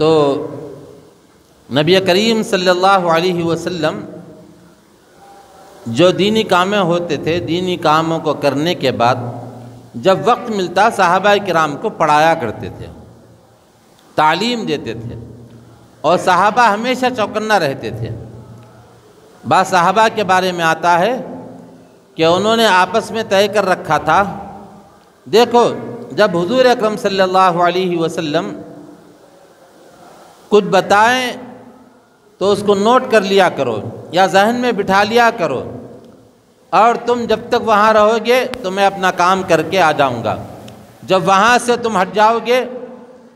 تو نبی کریم صلی اللہ علیہ وسلم جو دینی کامیں ہوتے تھے، دینی کاموں کو کرنے کے بعد جب وقت ملتا صحابہ کرام کو پڑھایا کرتے تھے، تعلیم دیتے تھے، اور صحابہ ہمیشہ چوکنا رہتے تھے۔ بعض صحابہ کے بارے میں آتا ہے کہ انہوں نے آپس میں طے کر رکھا تھا، دیکھو جب حضور اکرم صلی اللہ علیہ وسلم کچھ بتائیں تو اس کو نوٹ کر لیا کرو یا ذہن میں بٹھا لیا کرو، اور تم جب تک وہاں رہو گے تو میں اپنا کام کر کے آ جاؤں گا، جب وہاں سے تم ہٹ جاؤ گے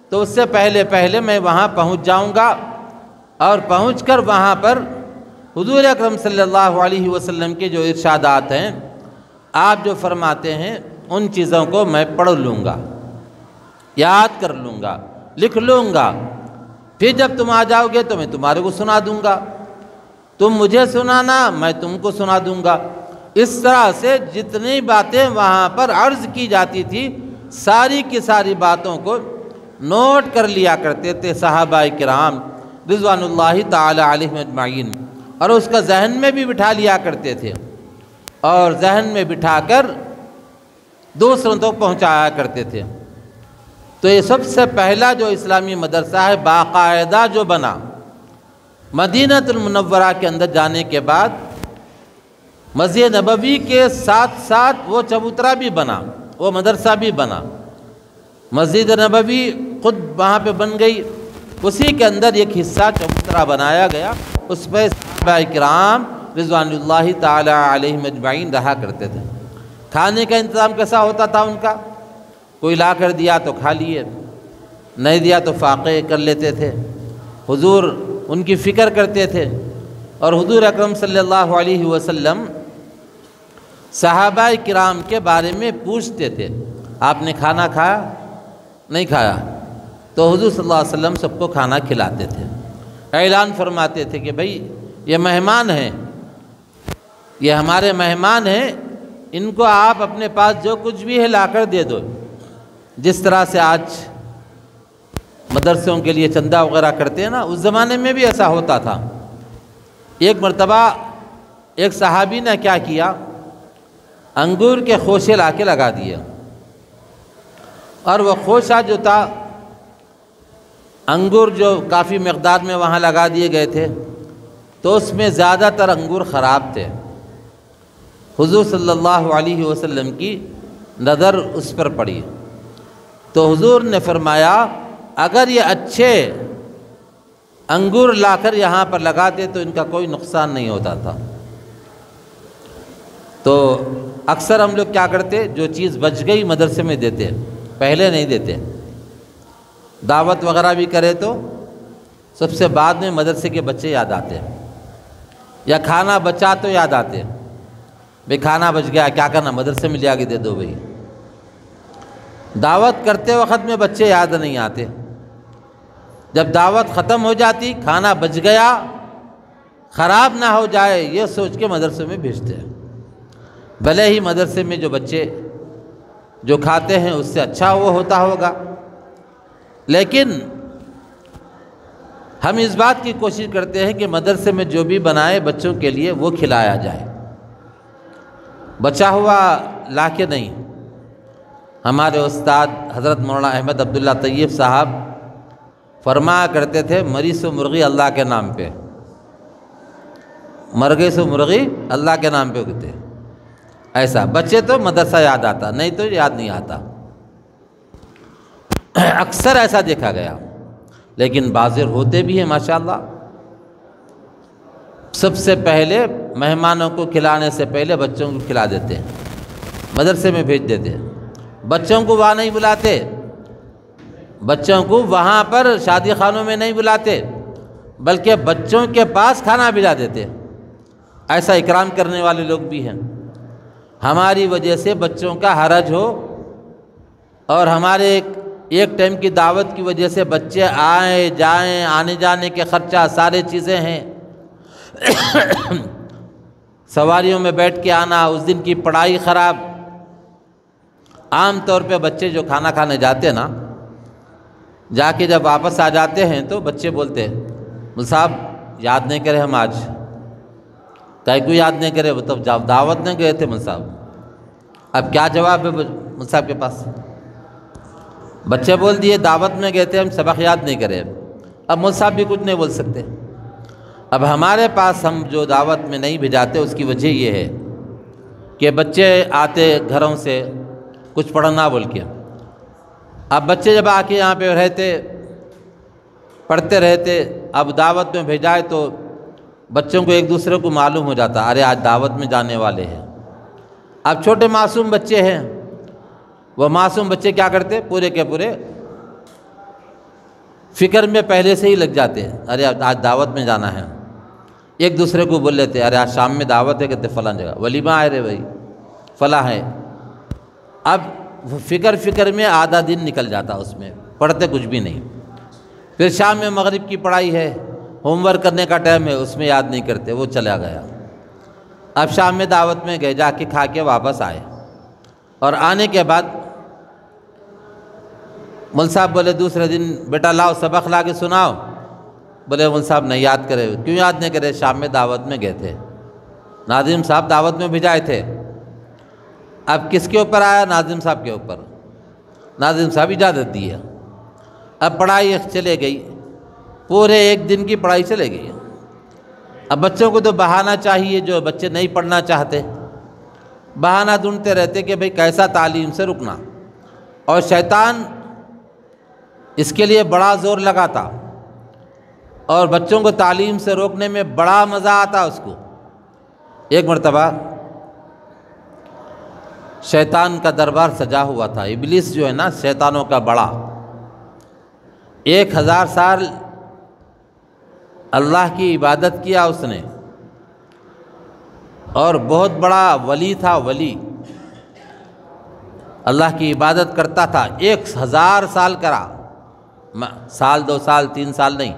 تو اس سے پہلے میں وہاں پہنچ جاؤں گا، اور پہنچ کر وہاں پر حضور اکرم صلی اللہ علیہ وسلم کے جو ارشادات ہیں، آپ جو فرماتے ہیں، ان چیزوں کو میں پڑھ لوں گا، یاد کر لوں گا، لکھ لوں گا، پھر جب تم آ جاؤ گے تو میں تمہارے کو سنا دوں گا، تم مجھے سنانا، میں تم کو سنا دوں گا۔ اس طرح سے جتنی باتیں وہاں پر عرض کی جاتی تھی، ساری کی ساری باتوں کو نوٹ کر لیا کرتے تھے صحابہ کرام رضوان اللہ تعالی علیہم اجمعین، اور اس کا ذہن میں بھی بٹھا لیا کرتے تھے، اور ذہن میں بٹھا کر دوسروں تک پہنچایا کرتے تھے۔ تو یہ سب سے پہلا جو اسلامی مدرسہ ہے باقاعدہ جو بنا مدینہ المنورہ کے اندر جانے کے بعد، مسجد نبوی کے ساتھ ساتھ وہ چبوترا بھی بنا، وہ مدرسہ بھی بنا، مسجد نبوی خود وہاں پہ بن گئی، اسی کے اندر ایک حصہ چبوترا بنایا گیا، اس پہ صحابہ کرام رضوان اللہ تعالی علیہم اجمعین رہا کرتے تھے۔ کھانے کا انتظام کیسا ہوتا تھا ان کا؟ کوئی لا کر دیا تو کھا لیے، نہیں دیا تو فاقے کر لیتے تھے۔ حضور ان کی فکر کرتے تھے، اور حضور اکرم صلی اللہ علیہ وسلم صحابہ کرام کے بارے میں پوچھتے تھے، آپ نے کھانا کھایا؟ نہیں کھایا؟ تو حضور صلی اللہ علیہ وسلم سب کو کھانا کھلاتے تھے، اعلان فرماتے تھے کہ بھئی یہ مہمان ہیں، یہ ہمارے مہمان ہیں، ان کو آپ اپنے پاس جو کچھ بھی ہے لا کر دے دو۔ جس طرح سے آج مدرسوں کے لیے چندہ وغیرہ کرتے ہیں نا، اس زمانے میں بھی ایسا ہوتا تھا۔ ایک مرتبہ ایک صحابی نے کیا کیا، انگور کے خوشے لا کے لگا دیے، اور وہ خوشہ جو تھا، انگور جو کافی مقدار میں وہاں لگا دیے گئے تھے، تو اس میں زیادہ تر انگور خراب تھے۔ حضور صلی اللہ علیہ وسلم کی نظر اس پر پڑی، تو حضور نے فرمایا اگر یہ اچھے انگور لا کر یہاں پر لگاتے تو ان کا کوئی نقصان نہیں ہوتا تھا۔ تو اکثر ہم لوگ کیا کرتے، جو چیز بچ گئی مدرسے میں دیتے، پہلے نہیں دیتے۔ دعوت وغیرہ بھی کرے تو سب سے بعد میں مدرسے کے بچے یاد آتے ہیں، یا کھانا بچا تو یاد آتے ہیں، بھئی کھانا بچ گیا کیا کرنا، مدرسے میں لے آ کے دے دو۔ بھئی دعوت کرتے وقت میں بچے یاد نہیں آتے، جب دعوت ختم ہو جاتی، کھانا بچ گیا، خراب نہ ہو جائے یہ سوچ کے مدرسے میں بھیجتے ہیں۔ بھلے ہی مدرسے میں جو بچے جو کھاتے ہیں اس سے اچھا وہ ہوتا ہوگا، لیکن ہم اس بات کی کوشش کرتے ہیں کہ مدرسے میں جو بھی بنائے بچوں کے لیے وہ کھلایا جائے، بچا ہوا لا کے نہیں۔ ہمارے استاد حضرت مولانا احمد عبداللہ طیب صاحب فرمایا کرتے تھے، مری سو مرغی اللہ کے نام پہ، مر گئے سو مرغی اللہ کے نام پہ اگتے۔ ایسا بچے تو مدرسہ یاد آتا، نہیں تو یاد نہیں آتا، اکثر ایسا دیکھا گیا۔ لیکن باظر ہوتے بھی ہیں ماشاءاللہ، سب سے پہلے مہمانوں کو کھلانے سے پہلے بچوں کو کھلا دیتے ہیں، مدرسے میں بھیج دیتے ہیں۔ بچوں کو وہاں نہیں بلاتے، بچوں کو وہاں پر شادی خانوں میں نہیں بلاتے، بلکہ بچوں کے پاس کھانا بھیجا دیتے۔ ایسا اکرام کرنے والے لوگ بھی ہیں۔ ہماری وجہ سے بچوں کا حرج ہو، اور ہمارے ایک ٹائم کی دعوت کی وجہ سے بچے آئیں جائیں، آنے جانے کے خرچہ سارے چیزیں ہیں، سواریوں میں بیٹھ کے آنا، اس دن کی پڑھائی خراب۔ عام طور پہ بچے جو کھانا کھانے جاتے نا، جا کے جب واپس آ جاتے ہیں تو بچے بولتے ہیں مول صاحب یاد نہیں کرے ہم آج، کہیں کو یاد نہیں کرے، وہ تب جب دعوت میں گئے تھے مول صاحب۔ اب کیا جواب ہے مول صاحب کے پاس؟ بچے بول دیے دعوت میں گئے تھے، ہم سبق یاد نہیں کرے۔ اب مول صاحب بھی کچھ نہیں بول سکتے۔ اب ہمارے پاس ہم جو دعوت میں نہیں بھیجاتے اس کی وجہ یہ ہے کہ بچے آتے گھروں سے کچھ پڑھنا بول کے، اب بچے جب آ کے یہاں پہ رہتے پڑھتے رہتے، اب دعوت میں بھیجائے تو بچوں کو ایک دوسرے کو معلوم ہو جاتا ارے آج دعوت میں جانے والے ہیں۔ اب چھوٹے معصوم بچے ہیں، وہ معصوم بچے کیا کرتے پورے کے پورے فکر میں پہلے سے ہی لگ جاتے ہیں، ارے آج دعوت میں جانا ہے۔ ایک دوسرے کو بول لیتے ارے آج شام میں دعوت ہے، کہتے فلاں جگہ ولیمہ آئے رے بھائی فلاں ہے۔ اب وہ فکر میں آدھا دن نکل جاتا، اس میں پڑھتے کچھ بھی نہیں۔ پھر شام میں مغرب کی پڑھائی ہے، ہوم ورک کرنے کا ٹائم ہے، اس میں یاد نہیں کرتے، وہ چلا گیا۔ اب شام میں دعوت میں گئے، جا کے کھا کے واپس آئے، اور آنے کے بعد مول صاحب بولے دوسرے دن بیٹا لاؤ سبق لا کے سناؤ، بولے مول صاحب نہیں یاد کرے۔ کیوں یاد نہیں کرے؟ شام میں دعوت میں گئے تھے، ناظم صاحب دعوت میں بھیجائے تھے۔ اب کس کے اوپر آیا؟ ناظم صاحب کے اوپر۔ ناظم صاحب اجازت دی ہے، اب پڑھائی چلے گئی، پورے ایک دن کی پڑھائی چلے گئی۔ اب بچوں کو تو بہانہ چاہیے، جو بچے نہیں پڑھنا چاہتے بہانہ ڈھونڈتے رہتے کہ بھئی کیسا تعلیم سے رکنا، اور شیطان اس کے لیے بڑا زور لگاتا، اور بچوں کو تعلیم سے روکنے میں بڑا مزہ آتا اس کو۔ ایک مرتبہ شیطان کا دربار سجا ہوا تھا، ابلیس جو ہے نا شیطانوں کا بڑا، 1000 سال اللہ کی عبادت کیا اس نے، اور بہت بڑا ولی تھا، ولی اللہ کی عبادت کرتا تھا، 1000 سال کرا، سال 2 سال 3 سال نہیں،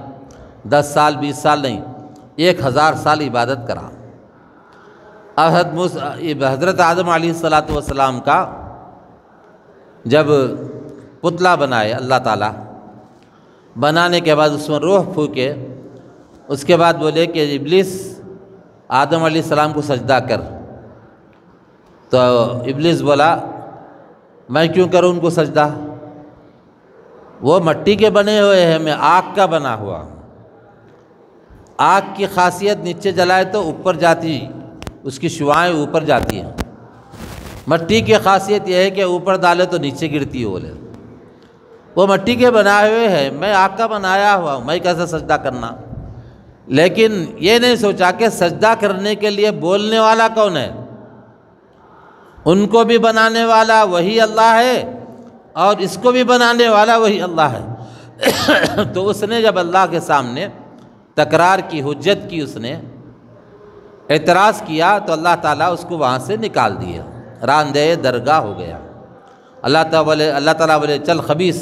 10 سال 20 سال نہیں، 1000 سال عبادت کرا۔ حضرت آدم علیہ السلام کا جب پتلا بنائے اللہ تعالیٰ، بنانے کے بعد اس میں روح پھونکے، اس کے بعد بولے کہ ابلیس آدم علیہ السلام کو سجدہ کر، تو ابلیس بولا میں کیوں کروں ان کو سجدہ، وہ مٹی کے بنے ہوئے ہیں، میں آگ کا بنا ہوا۔ آگ کی خاصیت نیچے جلائے تو اوپر جاتی، اس کی شعاعیں اوپر جاتی ہیں، مٹی کی خاصیت یہ ہے کہ اوپر ڈالے تو نیچے گرتی ہے۔ بولے وہ مٹی کے بنائے ہوئے ہیں، میں آگ کا بنایا ہوا ہوں، میں کیسے سجدہ کرنا؟ لیکن یہ نہیں سوچا کہ سجدہ کرنے کے لیے بولنے والا کون ہے؟ ان کو بھی بنانے والا وہی اللہ ہے، اور اس کو بھی بنانے والا وہی اللہ ہے۔ تو اس نے جب اللہ کے سامنے تکرار کی، حجت کی، اس نے اعتراض کیا، تو اللہ تعالیٰ اس کو وہاں سے نکال دیا، راندہ درگاہ ہو گیا۔ اللہ تعالیٰ بولے چل خبیث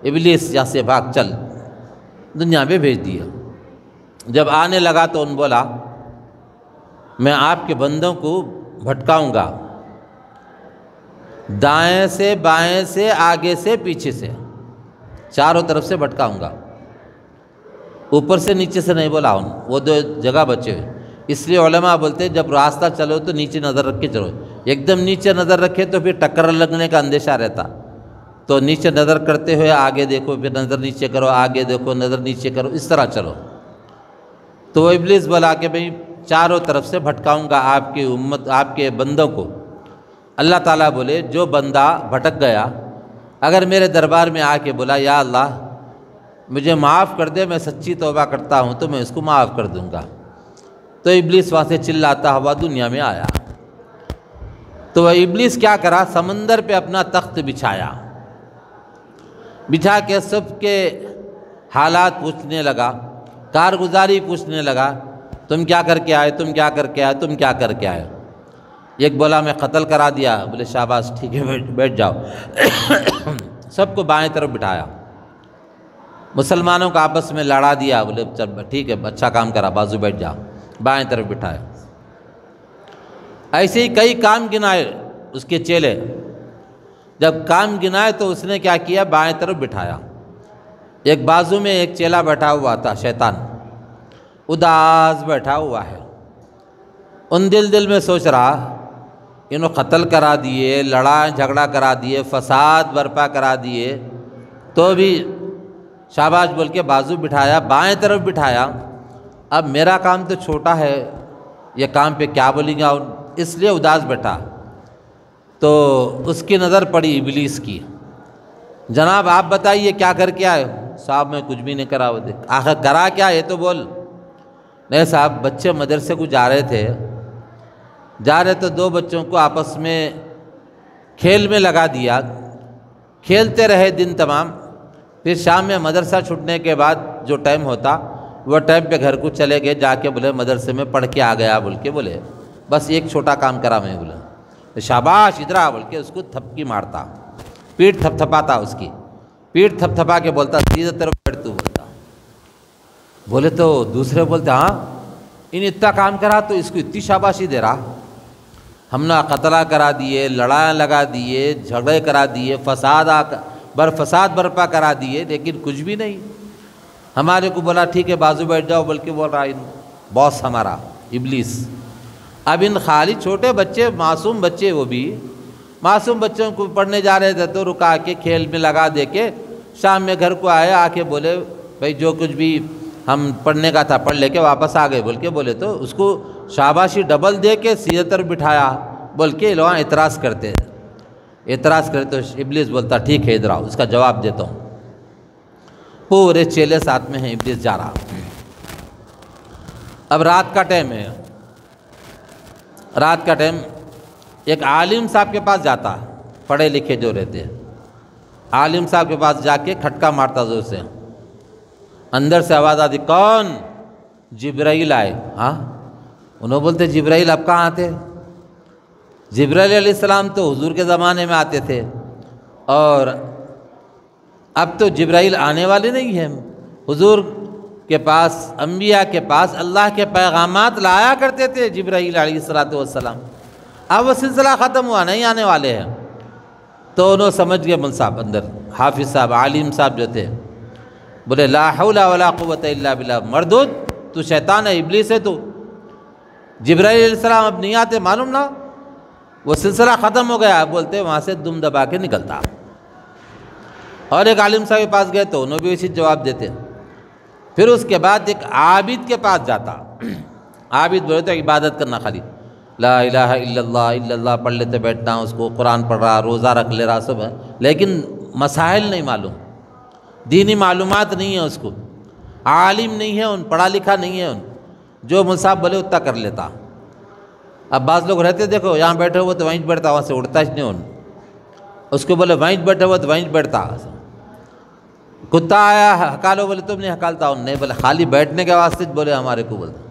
ابلیس یہاں سے بھاگ چل، دنیا میں بھیج دیا۔ جب آنے لگا تو ان بولا میں آپ کے بندوں کو بھٹکاؤں گا، دائیں سے بائیں سے آگے سے پیچھے سے، چاروں طرف سے بھٹکاؤں گا، اوپر سے نیچے سے نہیں بولا۔ وہ 2 جگہ بچے ہوئے، اس لیے علماء بولتے ہیں جب راستہ چلو تو نیچے نظر رکھ کے چلو، ایک دم نیچے نظر رکھے تو پھر ٹکر لگنے کا اندیشہ رہتا، تو نیچے نظر کرتے ہوئے آگے دیکھو، پھر نظر نیچے کرو، آگے دیکھو نظر نیچے کرو، اس طرح چلو۔ تو وہ ابلیس بولا کہ بھئی چاروں طرف سے بھٹکاؤں گا آپ کی امت، آپ کے بندوں کو۔ اللہ تعالیٰ بولے جو بندہ بھٹک گیا اگر میرے دربار میں آ کے بولا یا اللہ مجھے معاف کر دے، میں سچی توبہ کرتا ہوں، تو میں اس کو معاف کر دوں گا، تو ابلیس وہاں سے چلاتا ہوا دنیا میں آیا۔ تو وہ ابلیس کیا کرا؟ سمندر پہ اپنا تخت بچھایا، بچھا کے سب کے حالات پوچھنے لگا، کارگزاری پوچھنے لگا، تم کیا کر کے آئے، تم کیا کر کے آئے، تم کیا کر کے آئے۔ ایک بولا میں قتل کرا دیا، بولے شاباش ٹھیک ہے بیٹھ جاؤ۔ سب کو بائیں طرف بٹھایا، مسلمانوں کا آپس میں لڑا دیا، بولے چل ٹھیک ہے اچھا کام کرا، بازو بیٹھ جاؤ، بائیں طرف بٹھایا۔ ایسے ہی کئی کام گنائے اس کے چیلے، جب کام گنائے تو اس نے کیا کیا؟ بائیں طرف بٹھایا۔ ایک بازو میں ایک چیلا بیٹھا ہوا تھا، شیطان اداس بیٹھا ہوا ہے، ان دل میں سوچ رہا انہوں قتل کرا دیے، لڑائی جھگڑا کرا دیے، فساد برپا کرا دیے، تو بھی شاباش بول کے بازو بٹھایا، بائیں طرف بٹھایا، اب میرا کام تو چھوٹا ہے، یہ کام پہ کیا بولیں گا، اس لیے اداس بیٹھا۔ تو اس کی نظر پڑی ابلیس کی، جناب آپ بتائیے کیا کر کے آئے؟ صاحب میں کچھ بھی نہیں کرا، وہ دیکھ آخر کرا کیا یہ تو بول۔ نہیں صاحب بچے مدرسے کو جا رہے تو دو بچوں کو آپس میں کھیل میں لگا دیا، کھیلتے رہے دن تمام، پھر شام میں مدرسہ چھوٹنے کے بعد جو ٹائم ہوتا وہ ٹائم پہ گھر کو چلے گئے، جا کے بولے مدرسے میں پڑھ کے آ گیا بول کے بولے بس ایک چھوٹا کام کرا میں، بولے شاباش ادھر آ بول کے اس کو تھپکی مارتا، پیٹھ تھپ تھپاتا، اس کی پیٹھ تھپ تھپا کے بولتا سیدھے طرف بیٹھ تو بولتا۔ بولے تو دوسرے بولتے ہاں ان اتنا کام کرا تو اس کو اتنی شاباشی دے رہا، ہم نے قتلہ کرا دیے، لڑائیاں لگا دیے، جھگڑے کرا دیے، فساد برپا کرا دیے، لیکن کچھ بھی نہیں۔ ہمارے کو بولا ٹھیک ہے بازو بیٹھ جاؤ، بلکہ بول رہا باس ہمارا ابلیس۔ اب ان خالی چھوٹے بچے، معصوم بچے، وہ بھی معصوم بچوں کو پڑھنے جا رہے تھے تو رکا کے کھیل میں لگا دے کے شام میں گھر کو آئے، آ کے بولے بھائی جو کچھ بھی ہم پڑھنے کا تھا پڑھ لے کے واپس آ گئے بول کے بولے، تو اس کو شاباشی ڈبل دے کے سیدھے طرف بٹھایا بول کے لوگ اعتراض کرتے تو ابلیس بولتا ٹھیک ہے ادھر آؤ، اس کا جواب دیتا ہوں۔ پورے چیلے ساتھ میں ہیں، ابلیس جا رہا۔ اب رات کا ٹائم ہے، رات کا ٹائم ایک عالم صاحب کے پاس جاتا، پڑھے لکھے جو رہتے ہیں، عالم صاحب کے پاس جا کے کھٹکا مارتا زور سے، اندر سے آواز آتی کون؟ جبرائیل آئے۔ ہاں انہوں بولتے جبرائیل اب کہاں آتے؟ جبرائیل علیہ السلام تو حضور کے زمانے میں آتے تھے، اور اب تو جبرائیل آنے والے نہیں ہیں، حضور کے پاس، انبیاء کے پاس اللہ کے پیغامات لایا کرتے تھے جبرائیل علیہ السلام، اب وہ سلسلہ ختم ہوا، نہیں آنے والے ہیں۔ تو انہوں سمجھ گئے مل صاحب، اندر حافظ صاحب، عالم صاحب جو تھے، بولے لا حول ولا قوت الا باللہ، مردود تو شیطان ہے، ابلیس ہے تو، جبرائیل علیہ السلام اب نہیں آتے، معلوم نہ، وہ سلسلہ ختم ہو گیا۔ بولتے وہاں سے دم دبا کے نکلتا، اور ایک عالم صاحب کے پاس گئے تو انہوں بھی اسی جواب دیتے۔ پھر اس کے بعد ایک عابد کے پاس جاتا، عابد بولے تو عبادت کرنا، خالی لا الہ الا اللہ پڑھ لیتے بیٹھنا، اس کو قرآن پڑھ رہا، روزہ رکھ لے رہا، سب ہے، لیکن مسائل نہیں معلوم، دینی معلومات نہیں ہے اس کو، عالم نہیں ہے، ان پڑھا لکھا نہیں ہے، ان جو مصحف بولے اتنا کر لیتا۔ اب بعض لوگ رہتے دیکھو یہاں بیٹھے ہوئے تو وہیں بیٹھتا، وہاں سے اڑتا ہی نہیں، ان اس کو بولے وہیں بیٹھے ہوئے تو وہیں بیٹھتا، کتا آیا ہکالو بولے تم نہیں ہکالتا، ان نہیں بولے خالی بیٹھنے کے واسطے بولے ہمارے کو بولتا۔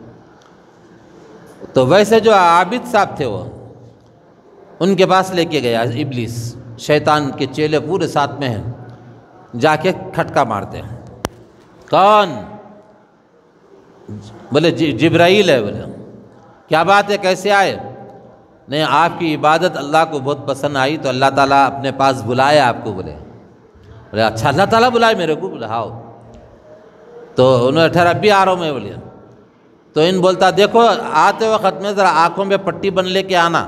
تو ویسے جو عابد صاحب تھے وہ ان کے پاس لے کے گیا ابلیس، شیطان کے چیلے پورے ساتھ میں ہیں، جا کے کھٹکا مارتے ہیں، کون؟ بولے جبرائیل ہے، بولے کیا بات ہے کیسے آئے؟ نہیں آپ کی عبادت اللہ کو بہت پسند آئی تو اللہ تعالیٰ اپنے پاس بلائے آپ کو، بولے اچھا اللہ تعالیٰ بلائے میرے کو، بولے ہاؤ، تو انہوں نے ٹھہرا بھی آ رہا ہوں میں، بولے تو ان بولتا دیکھو آتے وقت میں ذرا آنکھوں میں پٹی بن لے کے آنا،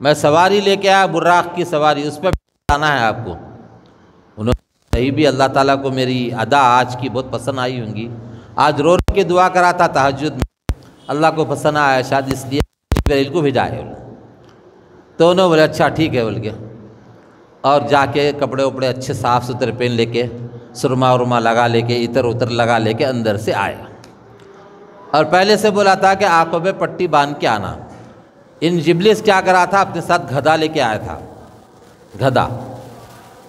میں سواری لے کے آیا براق کی سواری، اس پہ آنا ہے آپ کو۔ انہوں نے صحیح بھی اللہ تعالیٰ کو میری ادا آج کی بہت پسند آئی ہوں گی، آج رو کے دعا کرا تھا تہجد میں، اللہ کو پسند آیا شاید اس لیے جبرائیل کو بھیجائے۔ تو انہوں بولے اچھا ٹھیک ہے بول کے، اور جا کے کپڑے وپڑے اچھے صاف ستھرے پہن لے کے، سرما ورما لگا لے کے، عطر اتر لگا لے کے اندر سے آئے، اور پہلے سے بولا تھا کہ آنکھوں پہ پٹی باندھ کے آنا۔ ان ابلیس کیا کرا تھا، اپنے ساتھ گدھا لے کے آیا تھا، گدھا،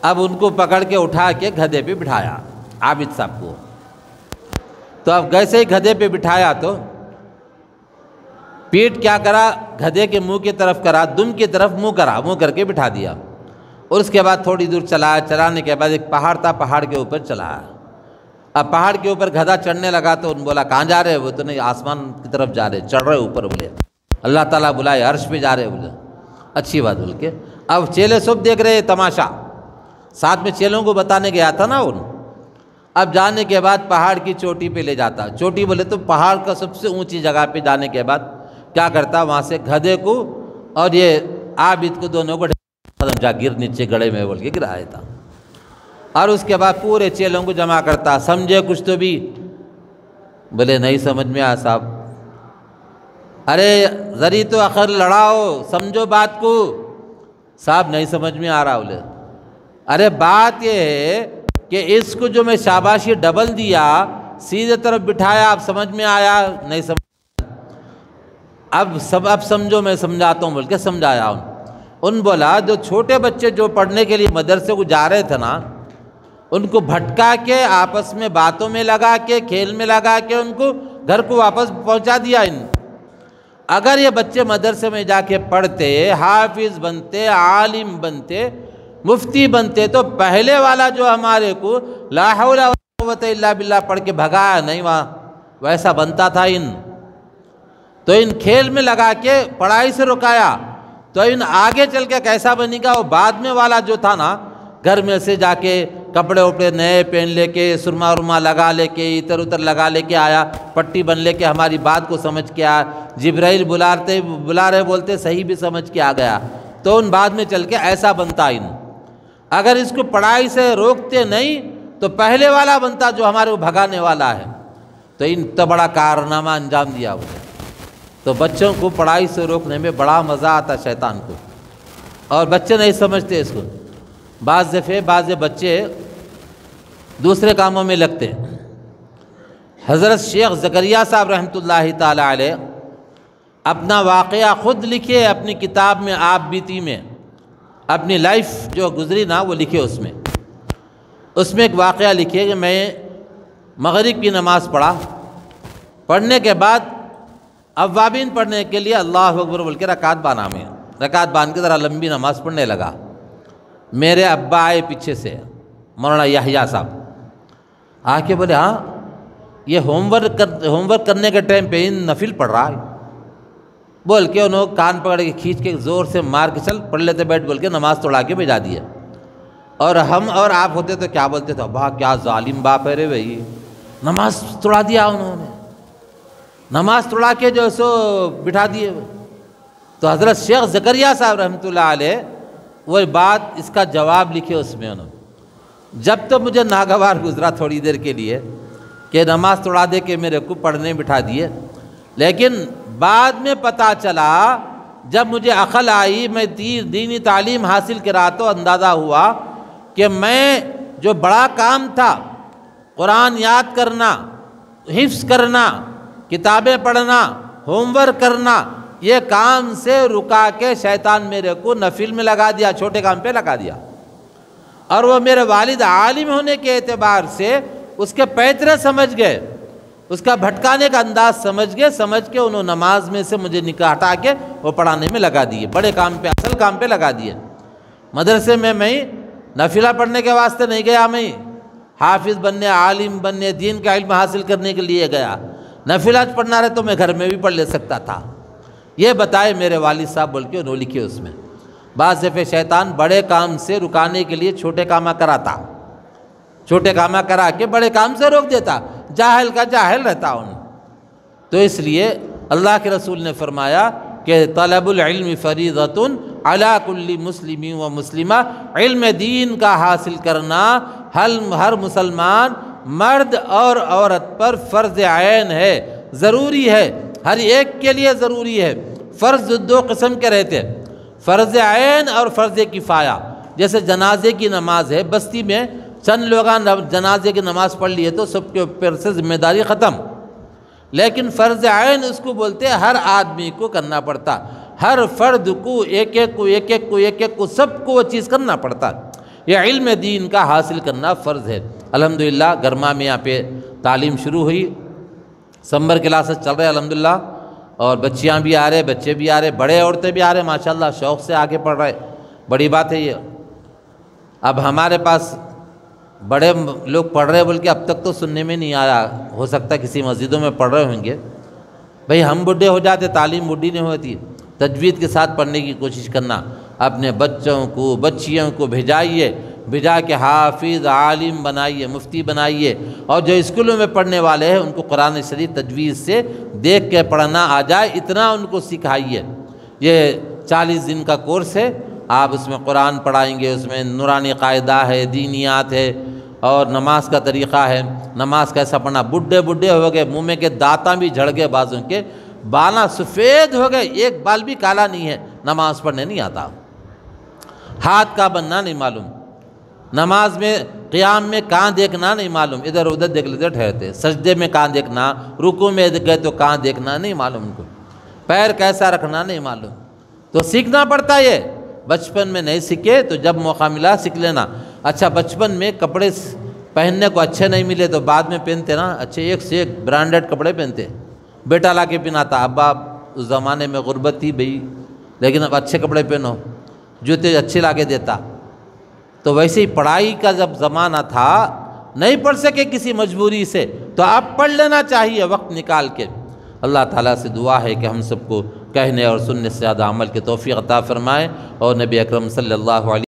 اب ان کو پکڑ کے اٹھا کے گدھے پہ بٹھایا عابد صاحب کو۔ تو اب جیسے ہی گدھے پہ بٹھایا تو پیٹ کیا کرا، گدھے کے منہ کی طرف کرا، دم کی طرف منہ کرا، منہ کر کے بٹھا دیا، اور اس کے بعد تھوڑی دور چلایا، چلانے کے بعد ایک پہاڑ تھا، پہاڑ کے اوپر چلایا۔ اب پہاڑ کے اوپر گدھا چڑھنے لگا تو ان بولا کہاں جا رہے؟ وہ تو نہیں آسمان کی طرف جا رہے، چڑھ رہے اوپر، بولے اللہ تعالیٰ بلائے عرش پہ جا رہے، بولے اچھی بات بول کے۔ اب چیلے سب دیکھ رہے تماشا، ساتھ میں چیلوں کو بتانے گیا تھا نا ان، اب جانے کے بعد پہاڑ کی چوٹی پہ لے جاتا، چوٹی بولے تو پہاڑ کا سب سے اونچی جگہ پہ جانے کے بعد کیا کرتا، وہاں سے گدھے کو اور یہ عابد کو دونوں کو جا گر نیچے گڑھے میں بول کے گرایا تھا، اور اس کے بعد پورے چیلوں کو جمع کرتا، سمجھے کچھ تو بھی؟ بولے نہیں سمجھ میں آیا صاحب۔ ارے ذری تو اخر لڑاؤ، سمجھو بات کو۔ صاحب نہیں سمجھ میں آ رہا۔ بولے ارے بات یہ ہے کہ اس کو جو میں شاباشی ڈبل دیا، سیدھے طرف بٹھایا، اب سمجھ میں آیا؟ نہیں سمجھ۔ اب سمجھو، میں سمجھاتا ہوں بول کے سمجھایا ان بولا جو چھوٹے بچے جو پڑھنے کے لیے مدرسے کو جا رہے تھے نا، ان کو بھٹکا کے آپس میں باتوں میں لگا کے کھیل میں لگا کے ان کو گھر کو واپس پہنچا دیا۔ اگر یہ بچے مدرسے میں جا کے پڑھتے، حافظ بنتے، عالم بنتے، مفتی بنتے، تو پہلے والا جو ہمارے کو لا حول ولا قوت الا باللہ پڑھ کے بھگایا نہیں، وہاں ویسا بنتا تھا۔ تو ان کھیل میں لگا کے پڑھائی سے رکایا، تو ان آگے چل کے کیسا بنے گا؟ وہ بعد میں والا جو تھا نا، گھر میں سے جا کے کپڑے وپڑے نئے پہن لے کے، سرما ورما لگا لے کے، اتر اتر لگا لے کے آیا، پٹی بن لے کے ہماری بات کو سمجھ کے آیا، جبرائیل بلا رہے بولتے صحیح بھی سمجھ کے آ گیا، تو ان بعد میں چل کے ایسا بنتا۔ اگر اس کو پڑھائی سے روکتے نہیں تو پہلے والا بنتا جو ہمارے کو بھگانے والا ہے۔ تو تو بڑا کارنامہ انجام دیا ہوئے۔ تو بچوں کو پڑھائی سے روکنے میں بڑا مزہ آتا شیطان کو، اور بچے نہیں سمجھتے اس کو۔ بعض بچے دوسرے کاموں میں لگتے۔ حضرت شیخ زکریا صاحب رحمۃ اللہ تعالی علیہ اپنا واقعہ خود لکھے اپنی کتاب میں، آپ بیتی میں، اپنی لائف جو گزری نا وہ لکھے۔ اس میں ایک واقعہ لکھے کہ میں مغرب کی نماز پڑھنے کے بعد اوابین پڑھنے کے لیے اللہ اکبر بول کے رکعت باندھ کے ذرا لمبی نماز پڑھنے لگا۔ میرے ابا آئے پیچھے سے، مولانا یحییٰ صاحب آ کے بولے ہاں یہ ہوم ورک کرنے کے ٹائم پہ نفل پڑھ رہا ہے بول کے انہوں کان پکڑ کے کھینچ کے زور سے مار کے چل پڑھ لیتے بیٹھ بول کے نماز توڑا کے بھیجا دیا۔ اور ہم اور آپ ہوتے تو کیا بولتے تھے؟ ابا کیا ظالم باپ ہے رے بھائی، نماز توڑا دیا انہوں نے، نماز توڑا کے جو سو بٹھا دیے۔ تو حضرت شیخ زکریا صاحب رحمۃ اللہ علیہ وہ بات اس کا جواب لکھے اس میں انہوں۔ جب تو مجھے ناگوار گزرا تھوڑی دیر کے لیے کہ نماز توڑا دے کے میرے کو پڑھنے بٹھا دیے، لیکن بعد میں پتہ چلا جب مجھے عقل آئی، میں دینی تعلیم حاصل کرا تو اندازہ ہوا کہ میں جو بڑا کام تھا قرآن یاد کرنا، حفظ کرنا، کتابیں پڑھنا، ہوم ورک کرنا، یہ کام سے رکا کے شیطان میرے کو نفل میں لگا دیا، چھوٹے کام پہ لگا دیا۔ اور وہ میرے والد عالم ہونے کے اعتبار سے اس کے پیترے سمجھ گئے، اس کا بھٹکانے کا انداز سمجھ کے انہوں نماز میں سے مجھے ہٹا کے وہ پڑھانے میں لگا دیے، بڑے کام پہ، اصل کام پہ لگا دیے۔ مدرسے میں نفلہ پڑھنے کے واسطے نہیں گیا، میں حافظ بننے، عالم بننے، دین کا علم حاصل کرنے کے لیے گیا۔ نفلہ پڑھنا رہے تو میں گھر میں بھی پڑھ لے سکتا تھا، یہ بتائے میرے والد صاحب بول کے انہوں لکھے اس میں۔ بعض دفعہ شیطان بڑے کام سے رکانے کے لیے چھوٹے کامہ کراتا، چھوٹے کامہ کرا کے بڑے کام سے روک دیتا، جاہل کا جاہل رہتا ان۔ تو اس لیے اللہ کے رسول نے فرمایا کہ طلب العلم فریضۃ علی کل مسلم و مسلمہ، علم دین کا حاصل کرنا ہر مسلمان مرد اور عورت پر فرض عین ہے، ضروری ہے، ہر ایک کے لیے ضروری ہے۔ فرض دو قسم کے رہتے ہیں، فرض عین اور فرض کفایہ۔ جیسے جنازے کی نماز ہے، بستی میں چند لوگ جنازے کی نماز پڑھ لیے تو سب کے اوپر سے ذمہ داری ختم، لیکن فرض عین اس کو بولتے ہیں ہر آدمی کو کرنا پڑتا، ہر فرد کو ایک ایک کو سب کو وہ چیز کرنا پڑتا۔ یہ علم دین کا حاصل کرنا فرض ہے۔ الحمدللہ گرما میں یہاں پہ تعلیم شروع ہوئی، سمر کلاسز چل رہے الحمدللہ، اور بچیاں بھی آ رہے، بچے بھی آ رہے، بڑے عورتیں بھی آ رہے، ماشاءاللہ شوق سے آگے پڑھ رہے، بڑی بات ہے یہ۔ اب ہمارے پاس بڑے لوگ پڑھ رہے بول کے اب تک تو سننے میں نہیں آیا، ہو سکتا ہے کسی مسجدوں میں پڑھ رہے ہوں گے۔ بھئی ہم بڈھے ہو جاتے، تعلیم بڈھی نہیں ہوتی، تجوید کے ساتھ پڑھنے کی کوشش کرنا، اپنے بچوں کو بچیوں کو بھیجائیے بجا کے حافظ عالم بنائیے، مفتی بنائیے، اور جو اسکولوں میں پڑھنے والے ہیں ان کو قرآن شریف تجویز سے دیکھ کے پڑھنا آ جائے، اتنا ان کو سکھائیے۔ یہ 40 دن کا کورس ہے، آپ اس میں قرآن پڑھائیں گے، اس میں نورانی قاعدہ ہے، دینیات ہے، اور نماز کا طریقہ ہے، نماز کیسا پڑھنا۔ بڈھے ہو گئے، منہ میں کے دانتاں بھی جھڑ گئے، بعضوں کے بالاں سفید ہو گئے، ایک بال بھی کالا نہیں ہے، نماز پڑھنے نہیں آتا، ہاتھ کا بننا نہیں معلوم، نماز میں قیام میں کہاں دیکھنا نہیں معلوم، ادھر ادھر دیکھ لیتے ٹھہرتے، سجدے میں کہاں دیکھنا، رکوع میں گئے تو کہاں دیکھنا نہیں معلوم ان کو، پیر کیسا رکھنا نہیں معلوم۔ تو سیکھنا پڑتا ہے، یہ بچپن میں نہیں سیکھے تو جب موقع ملا سیکھ لینا۔ اچھا بچپن میں کپڑے پہننے کو اچھے نہیں ملے تو بعد میں پہنتے نا، اچھے ایک سے ایک برانڈڈ کپڑے پہنتے، بیٹا لا کے پہناتا، ابا اس زمانے میں غربت تھی بھئی، لیکن اب اچھے کپڑے پہنو، جوتے اچھے لا کے دیتا۔ تو ویسے ہی پڑھائی کا جب زمانہ تھا، نہیں پڑھ سکے کسی مجبوری سے تو آپ پڑھ لینا چاہیے وقت نکال کے۔ اللہ تعالیٰ سے دعا ہے کہ ہم سب کو کہنے اور سننے سے زیادہ عمل کی توفیق عطا فرمائے، اور نبی اکرم صلی اللہ علیہ